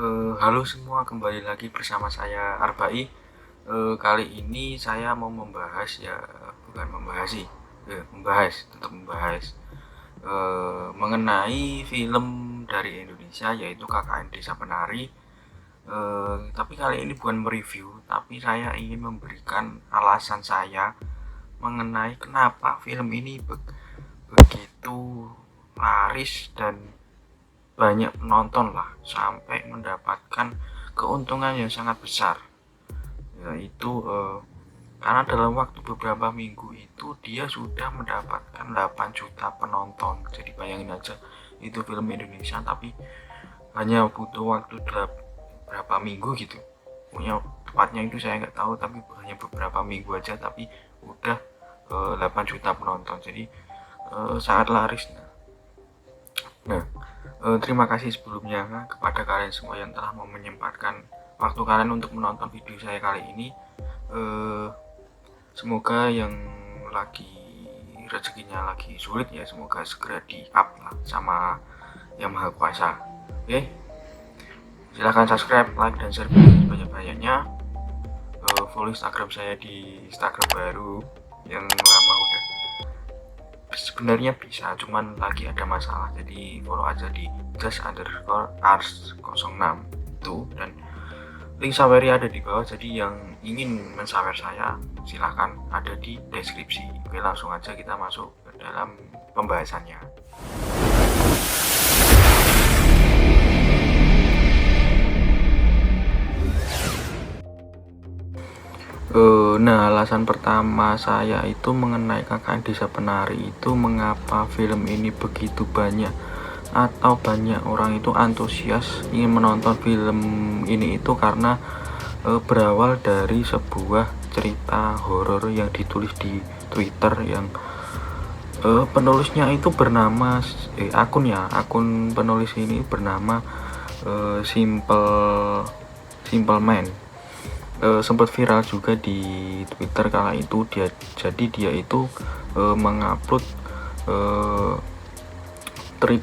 Halo semua, kembali lagi bersama saya Arbai. Kali ini saya mau membahas ya, bukan membahas sih, tetap membahas mengenai film dari Indonesia yaitu KKN Desa Penari. Tapi kali ini bukan mereview, tapi saya ingin memberikan alasan saya mengenai kenapa film ini begitu laris dan banyak penonton lah, sampai mendapatkan keuntungan yang sangat besar, yaitu karena dalam waktu beberapa minggu itu dia sudah mendapatkan 8 juta penonton. Jadi bayangin aja, itu film Indonesia tapi hanya butuh waktu berapa minggu gitu, punya tepatnya itu saya nggak tahu, tapi hanya beberapa minggu aja tapi udah 8 juta penonton. Jadi sangat laris. Nah, terima kasih sebelumnya kepada kalian semua yang telah menyempatkan waktu kalian untuk menonton video saya kali ini. Semoga yang lagi rezekinya lagi sulit ya, semoga segera di up lah sama Yang Maha Kuasa. Oke, silahkan subscribe, like, dan share banyak-banyaknya. Follow Instagram saya di Instagram baru, yang lama udah sebenarnya bisa, cuman lagi ada masalah, jadi follow aja di just_ars06 itu, dan link sawery ada di bawah. Jadi yang ingin mensawer saya silahkan, ada di deskripsi. Oke, langsung aja kita masuk ke dalam pembahasannya. Nah, alasan pertama saya itu mengenai KKN Desa Penari itu, mengapa film ini begitu banyak atau banyak orang itu antusias ingin menonton film ini itu karena berawal dari sebuah cerita horor yang ditulis di Twitter, yang penulisnya itu bernama akun penulis ini bernama Simple Man. Sempat viral juga di Twitter kala itu. Dia itu mengupload trip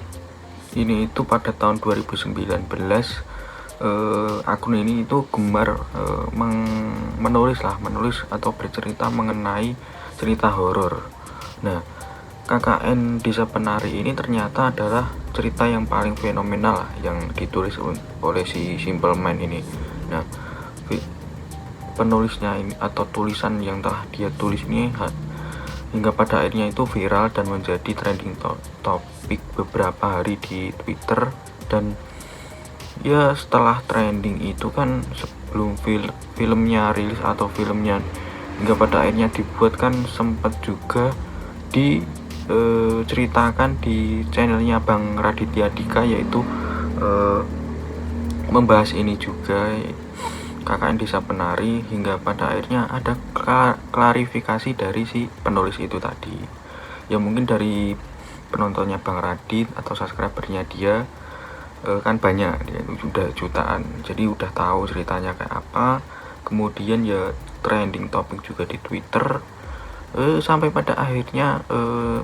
ini itu pada tahun 2019. Akun ini itu gemar menulis atau bercerita mengenai cerita horor. Nah, KKN Desa Penari ini ternyata adalah cerita yang paling fenomenal lah, yang ditulis oleh si Simple Man ini. Nah, penulisnya ini atau tulisan yang telah dia tulis ini hingga pada akhirnya itu viral dan menjadi trending topik beberapa hari di Twitter. Dan ya, setelah trending itu kan, sebelum filmnya rilis atau filmnya hingga pada akhirnya dibuat kan, sempat juga diceritakan di channelnya Bang Raditya Dika, yaitu membahas ini juga, KKN Desa Penari, hingga pada akhirnya ada klarifikasi dari si penulis itu tadi. Ya mungkin dari penontonnya Bang Radit atau subscribernya dia kan banyak, dia sudah jutaan, jadi udah tahu ceritanya kayak apa. Kemudian ya trending topik juga di Twitter, sampai pada akhirnya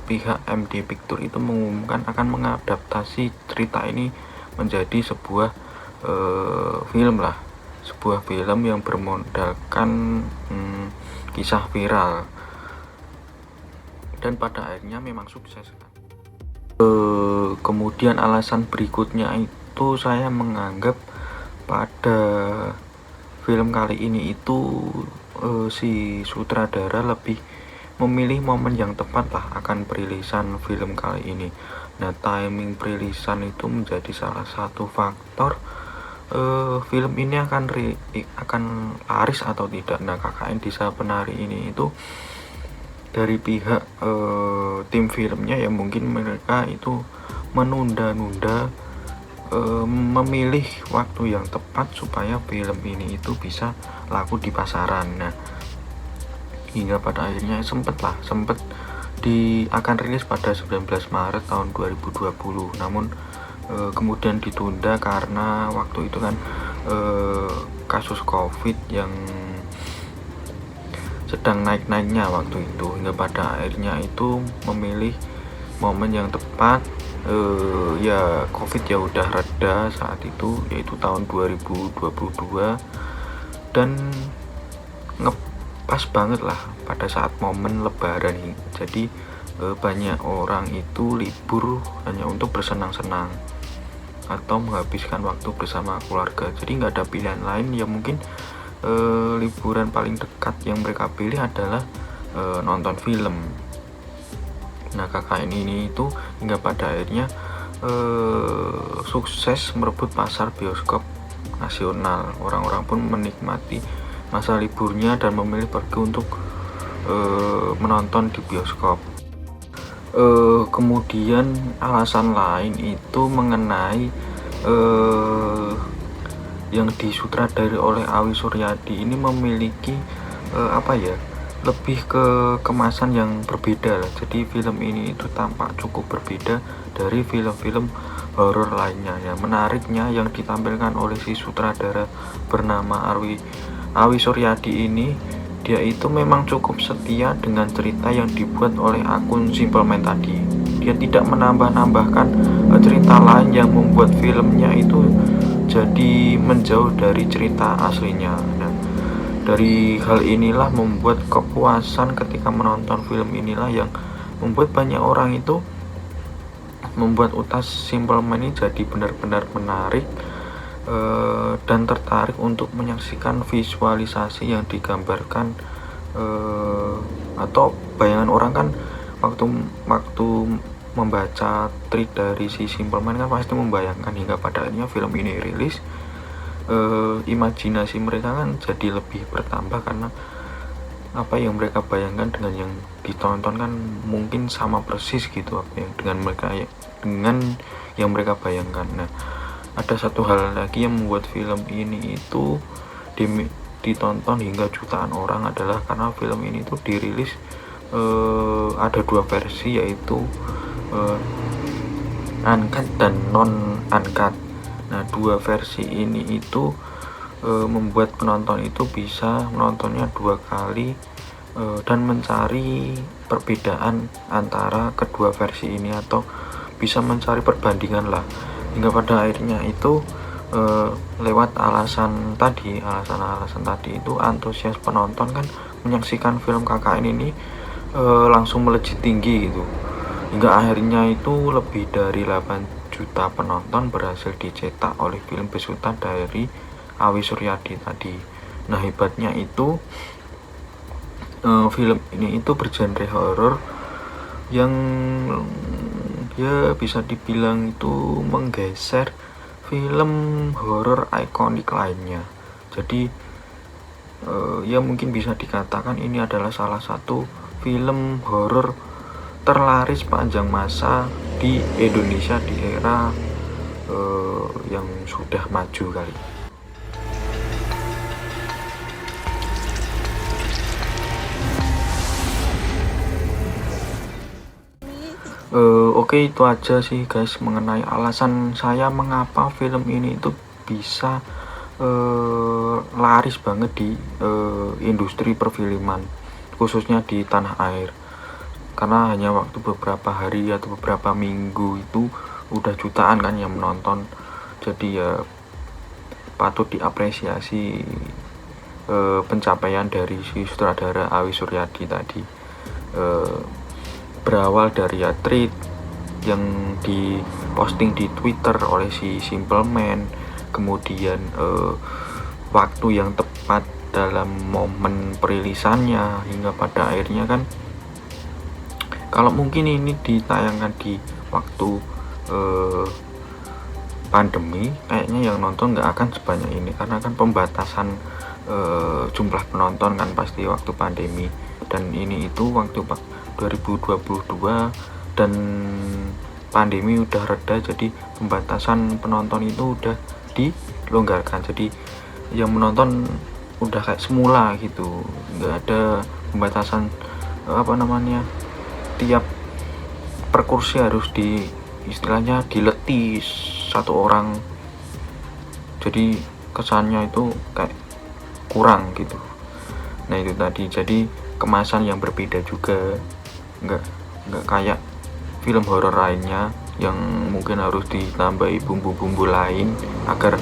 pihak MD Picture itu mengumumkan akan mengadaptasi cerita ini menjadi sebuah film lah, sebuah film yang bermodalkan kisah viral, dan pada akhirnya memang sukses kan. Kemudian alasan berikutnya itu, saya menganggap pada film kali ini itu si sutradara lebih memilih momen yang tepat lah akan perilisan film kali ini. Nah, timing perilisan itu menjadi salah satu faktor film ini akan laris atau tidak. Nah, KKN Desa Penari ini itu dari pihak tim filmnya ya, mungkin mereka itu menunda-nunda, memilih waktu yang tepat supaya film ini itu bisa laku di pasaran. Nah, hingga pada akhirnya sempat akan rilis pada 19 Maret tahun 2020, namun kemudian ditunda karena waktu itu kan kasus COVID yang sedang naik-naiknya waktu itu, hingga pada akhirnya itu memilih momen yang tepat ya COVID ya udah reda saat itu, yaitu tahun 2022, dan ngepas banget lah pada saat momen lebaran ini. Jadi banyak orang itu libur hanya untuk bersenang-senang atau menghabiskan waktu bersama keluarga. Jadi nggak ada pilihan lain, ya mungkin liburan paling dekat yang mereka pilih adalah nonton film. Nah, KKN ini itu hingga pada akhirnya sukses merebut pasar bioskop nasional. Orang-orang pun menikmati masa liburnya dan memilih pergi untuk menonton di bioskop. Kemudian alasan lain itu mengenai yang disutradari oleh Awi Suryadi ini memiliki lebih ke kemasan yang berbeda lah. Jadi film ini itu tampak cukup berbeda dari film-film horor lainnya. Ya, menariknya yang ditampilkan oleh si sutradara bernama Awi Suryadi ini, dia itu memang cukup setia dengan cerita yang dibuat oleh akun Simple Man tadi. Dia tidak menambah-nambahkan cerita lain yang membuat filmnya itu jadi menjauh dari cerita aslinya. Nah, dari hal inilah membuat kepuasan ketika menonton film inilah yang membuat banyak orang itu membuat utas Simple Man ini jadi benar-benar menarik dan tertarik untuk menyaksikan visualisasi yang digambarkan, atau bayangan orang kan waktu membaca trik dari si Simple Man kan pasti membayangkan, hingga pada akhirnya film ini rilis, imajinasi mereka kan jadi lebih bertambah karena apa yang mereka bayangkan dengan yang ditonton kan mungkin sama persis gitu, apa yang dengan yang mereka bayangkan. Nah, ada satu hal lagi yang membuat film ini itu ditonton hingga jutaan orang adalah karena film ini itu dirilis ada dua versi, yaitu uncut dan non uncut. Nah, dua versi ini itu membuat penonton itu bisa menontonnya dua kali dan mencari perbedaan antara kedua versi ini, atau bisa mencari perbandingan lah, hingga pada akhirnya itu lewat alasan tadi itu antusias penonton kan menyaksikan film KKN ini langsung melejit tinggi gitu, hingga akhirnya itu lebih dari 8 juta penonton berhasil dicetak oleh film besutan dari Awi Suryadi tadi. Nah, hebatnya itu film ini itu bergenre horor yang ya bisa dibilang itu menggeser film horor ikonik lainnya. Jadi ya mungkin bisa dikatakan ini adalah salah satu film horor terlaris panjang masa di Indonesia di era yang sudah maju kali. Oke, itu aja sih guys mengenai alasan saya mengapa film ini itu bisa laris banget di industri perfilman, khususnya di tanah air. Karena hanya waktu beberapa hari atau beberapa minggu itu udah jutaan kan yang menonton. Jadi ya patut diapresiasi pencapaian dari si sutradara Awi Suryadi tadi. Berawal dari tweet yang diposting di Twitter oleh si Simple Man, kemudian waktu yang tepat dalam momen perilisannya, hingga pada akhirnya kan kalau mungkin ini ditayangkan di waktu pandemi, kayaknya yang nonton nggak akan sebanyak ini, karena kan pembatasan jumlah penonton kan pasti waktu pandemi, dan ini itu waktu 2022 dan pandemi udah reda, jadi pembatasan penonton itu udah dilonggarkan, jadi yang menonton udah kayak semula gitu, nggak ada pembatasan tiap per kursi harus istilahnya diletis satu orang, jadi kesannya itu kayak kurang gitu. Nah, itu tadi, jadi kemasan yang berbeda juga, nggak kayak film horor lainnya. yang mungkin harus ditambahi bumbu-bumbu lain agar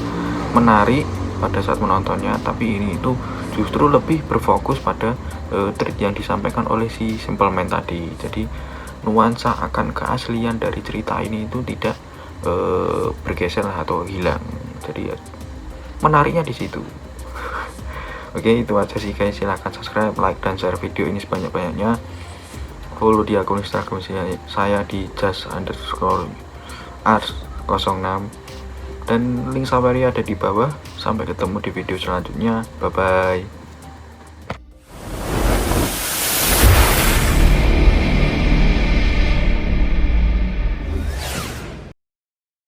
menarik pada saat menontonnya. Tapi ini itu justru lebih berfokus pada trik yang disampaikan oleh si Simple Man tadi. Jadi nuansa akan keaslian dari cerita ini itu tidak bergeser atau hilang. Jadi menariknya di situ. Oke, itu aja sih guys. Silahkan subscribe, like, dan share video ini sebanyak-banyaknya. Follow di akun Instagram saya di just_ars06, dan link Safari ada di bawah. Sampai ketemu di video selanjutnya. Bye bye.